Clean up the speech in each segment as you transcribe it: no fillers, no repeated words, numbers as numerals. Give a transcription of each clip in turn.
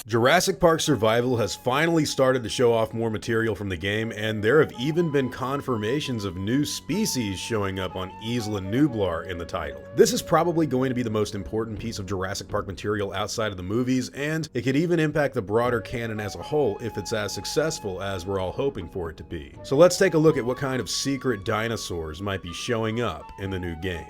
Jurassic Park Survival has finally started to show off more material from the game, and there have even been confirmations of new species showing up on Isla Nublar in the title. This is probably going to be the most important piece of Jurassic Park material outside of the movies, and it could even impact the broader canon as a whole if it's as successful as we're all hoping for it to be. So let's take a look at what kind of secret dinosaurs might be showing up in the new game.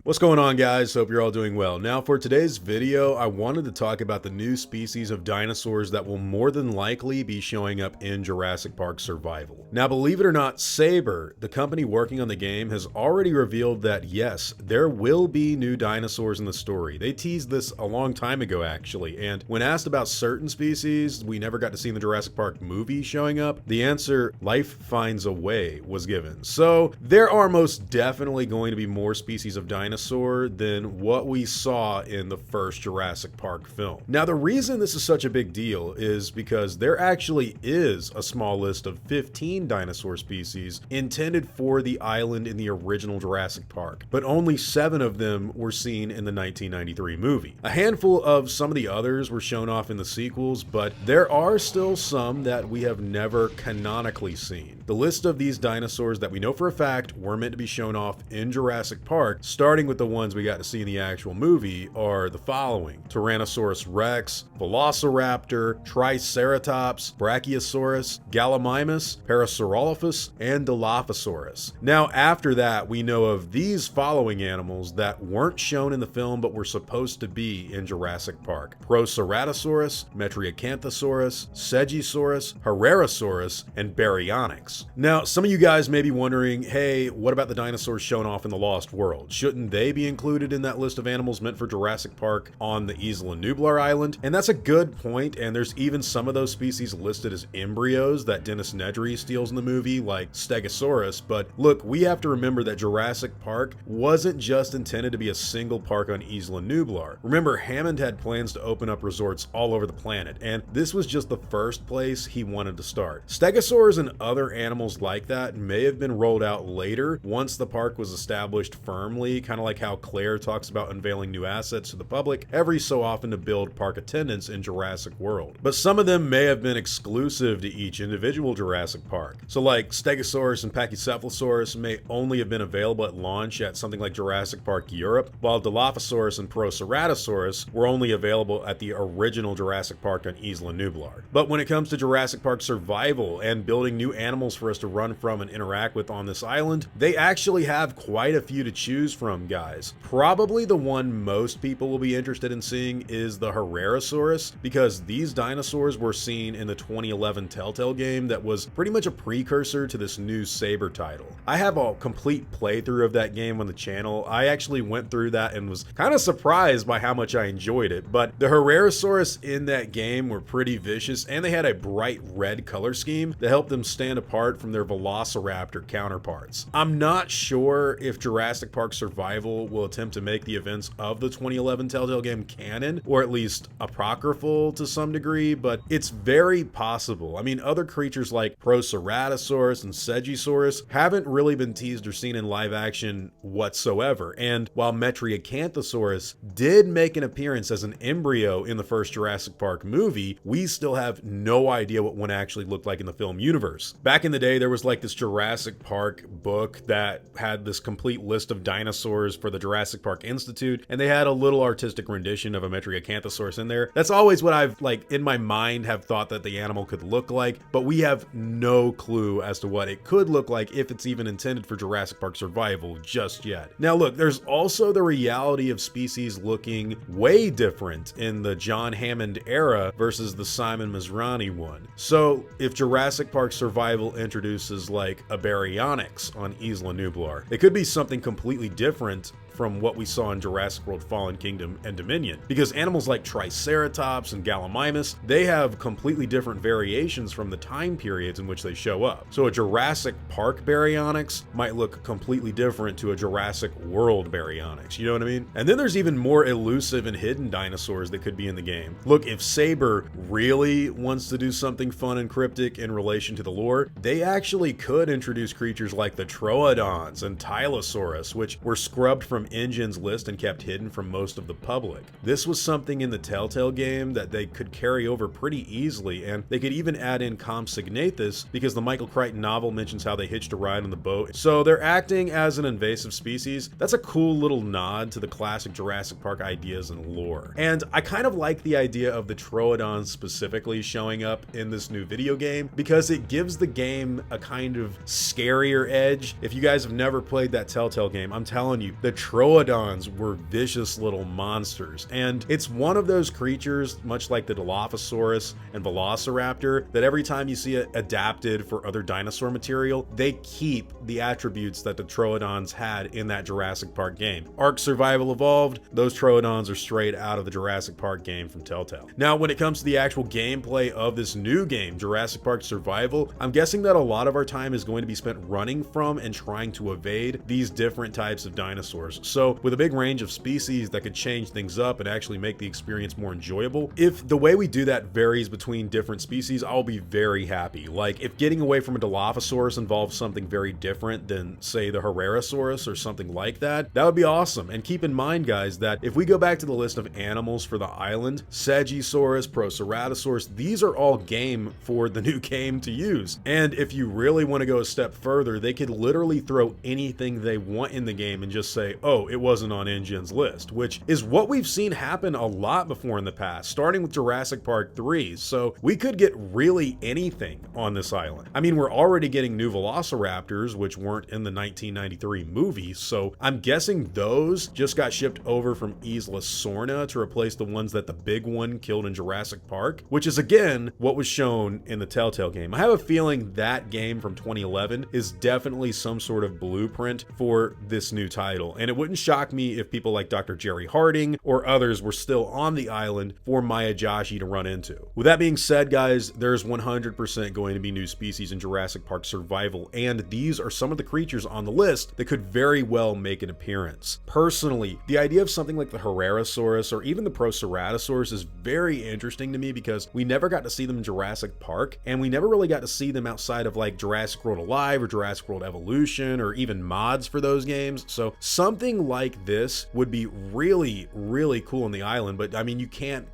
What's going on, guys? Hope you're all doing well. Now for today's video, I wanted to talk about the new species of dinosaurs that will more than likely be showing up in Jurassic Park Survival. Now, believe it or not, Saber, the company working on the game, has already revealed that yes, there will be new dinosaurs in the story. They teased this a long time ago, actually, and when asked about certain species we never got to see in the Jurassic Park movie showing up, the answer, life finds a way, was given. So there are most definitely going to be more species of dinosaurs than what we saw in the first Jurassic Park film. Now, the reason this is such a big deal is because there actually is a small list of 15 dinosaur species intended for the island in the original Jurassic Park, but only 7 of them were seen in the 1993 movie. A handful of some of the others were shown off in the sequels, but there are still some that we have never canonically seen. The list of these dinosaurs that we know for a fact were meant to be shown off in Jurassic Park, starting with the ones we got to see in the actual movie, are the following: Tyrannosaurus Rex, Velociraptor, Triceratops, Brachiosaurus, Gallimimus, Parasaurolophus, and Dilophosaurus. Now, after that, we know of these following animals that weren't shown in the film but were supposed to be in Jurassic Park: Proceratosaurus, Metriacanthosaurus, Stegosaurus, Herrerasaurus, and Baryonyx. Now, some of you guys may be wondering, hey, what about the dinosaurs shown off in the Lost World? Shouldn't they be included in that list of animals meant for Jurassic Park on the Isla Nublar Island? And that's a good point, and there's even some of those species listed as embryos that Dennis Nedry steals in the movie, like Stegosaurus. But look, we have to remember that Jurassic Park wasn't just intended to be a single park on Isla Nublar. Remember, Hammond had plans to open up resorts all over the planet, and this was just the first place he wanted to start. Stegosaurs and other animals like that may have been rolled out later once the park was established firmly, kind of like how Claire talks about unveiling new assets to the public every so often to build park attendance in Jurassic World. But some of them may have been exclusive to each individual Jurassic Park. So like Stegosaurus and Pachycephalosaurus may only have been available at launch at something like Jurassic Park Europe, while Dilophosaurus and Proceratosaurus were only available at the original Jurassic Park on Isla Nublar. But when it comes to Jurassic Park Survival and building new animals for us to run from and interact with on this island, they actually have quite a few to choose from, guys. Probably the one most people will be interested in seeing is the Herrerasaurus, because these dinosaurs were seen in the 2011 Telltale game that was pretty much a precursor to this new Saber title. I have a complete playthrough of that game on the channel. I actually went through that and was kind of surprised by how much I enjoyed it, but the Herrerasaurus in that game were pretty vicious, and they had a bright red color scheme that helped them stand apart from their Velociraptor counterparts. I'm not sure if Jurassic Park Survival will attempt to make the events of the 2011 Telltale game canon, or at least apocryphal to some degree, but it's very possible. I mean, other creatures like Proceratosaurus and Stegosaurus haven't really been teased or seen in live action whatsoever, and while Metriacanthosaurus did make an appearance as an embryo in the first Jurassic Park movie, we still have no idea what one actually looked like in the film universe. Back in the day, there was like this Jurassic Park book that had this complete list of dinosaurs for the Jurassic Park Institute, and they had a little artistic rendition of a Metriacanthosaurus in there. That's always what I've, like, in my mind have thought that the animal could look like, but we have no clue as to what it could look like if it's even intended for Jurassic Park Survival just yet. Now look, there's also the reality of species looking way different in the John Hammond era versus the Simon Masrani one. So if Jurassic Park Survival introduces like a Baryonyx on Isla Nublar, it could be something completely different from what we saw in Jurassic World Fallen Kingdom and Dominion, because animals like Triceratops and Gallimimus, they have completely different variations from the time periods in which they show up. So a Jurassic Park Baryonyx might look completely different to a Jurassic World Baryonyx, you know what I mean? And then there's even more elusive and hidden dinosaurs that could be in the game. Look, if Saber really wants to do something fun and cryptic in relation to the lore, they actually could introduce creatures like the Troodons and Tylosaurus, which were scrubbed from InGen's list and kept hidden from most of the public. This was something in the Telltale game that they could carry over pretty easily, and they could even add in Compsognathus because the Michael Crichton novel mentions how they hitched a ride on the boat. So they're acting as an invasive species. That's a cool little nod to the classic Jurassic Park ideas and lore. And I kind of like the idea of the Troodons specifically showing up in this new video game because it gives the game a kind of scarier edge. If you guys have never played that Telltale game, I'm telling you, the Troodons were vicious little monsters. And it's one of those creatures, much like the Dilophosaurus and Velociraptor, that every time you see it adapted for other dinosaur material, they keep the attributes that the Troodons had in that Jurassic Park game. Ark Survival Evolved, those Troodons are straight out of the Jurassic Park game from Telltale. Now, when it comes to the actual gameplay of this new game, Jurassic Park Survival, I'm guessing that a lot of our time is going to be spent running from and trying to evade these different types of dinosaurs. So with a big range of species that could change things up and actually make the experience more enjoyable, if the way we do that varies between different species, I'll be very happy. Like if getting away from a Dilophosaurus involves something very different than, say, the Herrerasaurus or something like that, that would be awesome. And keep in mind, guys, that if we go back to the list of animals for the island, Sagisaurus, Proceratosaurus, these are all game for the new game to use. And if you really want to go a step further, they could literally throw anything they want in the game and just say, oh, it wasn't on InGen's list, which is what we've seen happen a lot before in the past, starting with Jurassic Park 3. So we could get really anything on this island. I mean, we're already getting new Velociraptors, which weren't in the 1993 movie, so I'm guessing those just got shipped over from Isla Sorna to replace the ones that the big one killed in Jurassic Park, which is again what was shown in the Telltale game. I have a feeling that game from 2011 is definitely some sort of blueprint for this new title, and it wouldn't shock me if people like Dr. Jerry Harding or others were still on the island for Miyazaki to run into. With that being said, guys, there's 100% going to be new species in Jurassic Park Survival, and these are some of the creatures on the list that could very well make an appearance. Personally, the idea of something like the Herrerasaurus or even the Proceratosaurus is very interesting to me because we never got to see them in Jurassic Park, and we never really got to see them outside of like Jurassic World Alive or Jurassic World Evolution or even mods for those games. So something like this would be really, really cool on the island, but I mean, you can't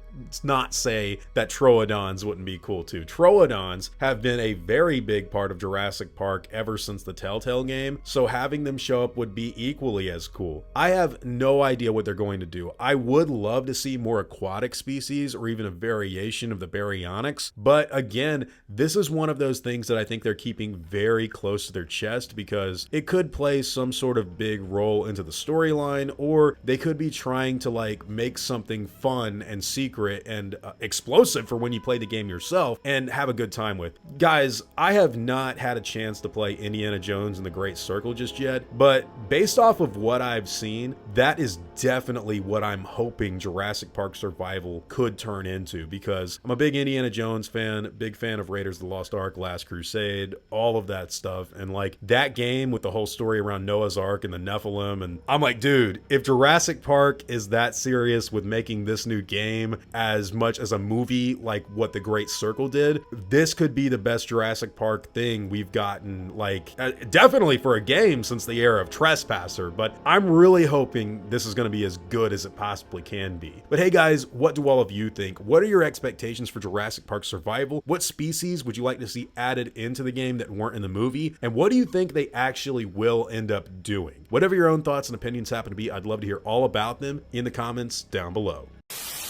not say that Troodons wouldn't be cool too. Troodons have been a very big part of Jurassic Park ever since the Telltale game, so having them show up would be equally as cool. I have no idea what they're going to do. I would love to see more aquatic species or even a variation of the Baryonyx, but again, this is one of those things that I think they're keeping very close to their chest because it could play some sort of big role into the storyline, or they could be trying to like make something fun and secret and explosive for when you play the game yourself and have a good time with. Guys, I have not had a chance to play Indiana Jones and the Great Circle just yet, but based off of what I've seen, that is definitely what I'm hoping Jurassic Park Survival could turn into, because I'm a big Indiana Jones fan, big fan of Raiders of the Lost Ark, Last Crusade, all of that stuff, and like that game with the whole story around Noah's Ark and the Nephilim, and I'm like, dude, if Jurassic Park is that serious with making this new game as much as a movie like what the Great Circle did, this could be the best Jurassic Park thing we've gotten, like definitely for a game since the era of Trespasser, but I'm really hoping this is going to be as good as it possibly can be. But hey guys, what do all of you think? What are your expectations for Jurassic Park Survival? What species would you like to see added into the game that weren't in the movie? And what do you think they actually will end up doing? Whatever your own thoughts and opinions happen to be, I'd love to hear all about them in the comments down below.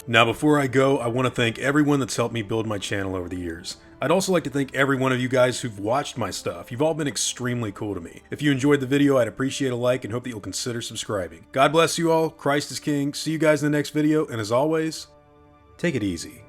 Now, before I go, I want to thank everyone that's helped me build my channel over the years. I'd also like to thank every one of you guys who've watched my stuff. You've all been extremely cool to me. If you enjoyed the video, I'd appreciate a like and hope that you'll consider subscribing. God bless you all. Christ is King. See you guys in the next video, and as always, take it easy.